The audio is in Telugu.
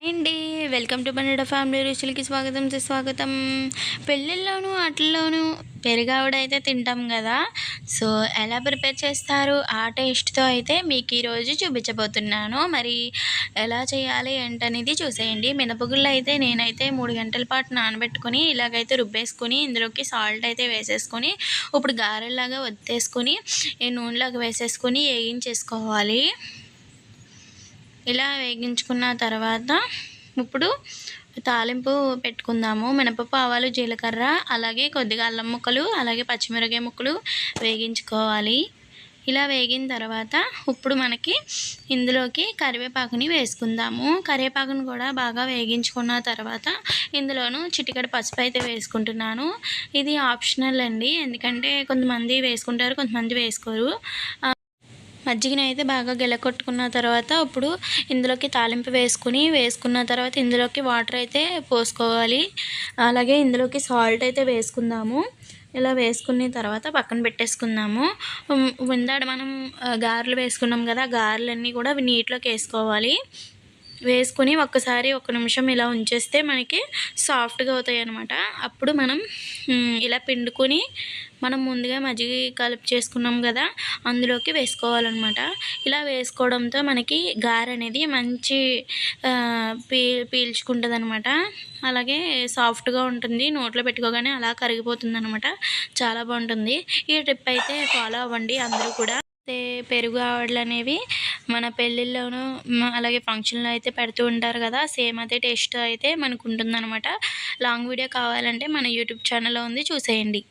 అండి వెల్కమ్ టు బన్నడ ఫ్యామిలీ రుచులకి స్వాగతం సుస్వాగతం. పెళ్ళిళ్ళలోనూ వాటిల్లోనూ పెరుగావిడ అయితే తింటాం కదా. సో ఎలా ప్రిపేర్ చేస్తారు ఆ టేస్ట్తో అయితే మీకు ఈరోజు చూపించబోతున్నాను. మరి ఎలా చేయాలి ఏంటనేది చూసేయండి. మినపగుళ్ళు అయితే నేనైతే 3 గంటల పాటు నానబెట్టుకొని ఇలాగైతే రుబ్బేసుకొని ఇందులోకి సాల్ట్ అయితే వేసేసుకొని ఇప్పుడు గారెల్లాగా వత్తేసుకొని ఈ నూనెలోకి వేసేసుకొని వేగించేసుకోవాలి. ఇలా వేగించుకున్న తర్వాత ఇప్పుడు తాలింపు పెట్టుకుందాము. మినపప్పు, ఆవాలు, జీలకర్ర, అలాగే కొద్దిగా అల్లం ముక్కలు, అలాగే పచ్చిమిరపకాయ ముక్కలు వేగించుకోవాలి. ఇలా వేగిన తర్వాత ఇప్పుడు మనకి ఇందులోకి కరివేపాకుని వేసుకుందాము. కరివేపాకుని కూడా బాగా వేగించుకున్న తర్వాత ఇందులోను చిటికెడు పసుపు అయితే వేసుకుంటున్నాను. ఇది ఆప్షనల్ అండి, ఎందుకంటే కొంతమంది వేసుకుంటారు, కొంతమంది వేసుకోరు. మజ్జిగని అయితే బాగా గెలకొట్టుకున్న తర్వాత ఇప్పుడు ఇందులోకి తాలింపు వేసుకున్న తర్వాత ఇందులోకి వాటర్ అయితే పోసుకోవాలి. అలాగే ఇందులోకి సాల్ట్ అయితే వేసుకుందాము. ఇలా వేసుకున్న తర్వాత పక్కన పెట్టేసుకుందాము. ఇందాక మనం గారెలు వేసుకున్నాం కదా, గారెలన్నీ కూడా నీటిలోకి వేసుకోవాలి. వేసుకొని ఒక్కసారి 1 నిమిషం ఇలా ఉంచేస్తే మనకి సాఫ్ట్గా అవుతాయి అన్నమాట. అప్పుడు మనం ఇలా పిండుకొని మనం ముందుగా మజ్జిగ కలిపి చేసుకున్నాం కదా, అందులోకి వేసుకోవాలన్నమాట. ఇలా వేసుకోవడంతో మనకి గారె అనేది మంచి పీల్చుకుంటుంది అనమాట. అలాగే సాఫ్ట్గా ఉంటుంది, నోట్లో పెట్టుకోగానే అలా కరిగిపోతుంది అనమాట. చాలా బాగుంటుంది. ఈ టిప్ అయితే ఫాలో అవ్వండి అందరూ కూడా. పెరుగు ఆవడలు అనేవి మన పెళ్ళిళ్ళలోనూ అలాగే ఫంక్షన్లో అయితే పెడుతూ ఉంటారు కదా, సేమ్ అదే టేస్ట్ అయితే మనకు ఉంటుందన్నమాట. లాంగ్ వీడియో కావాలంటే మన యూట్యూబ్ ఛానల్లో ఉంది, చూసేయండి.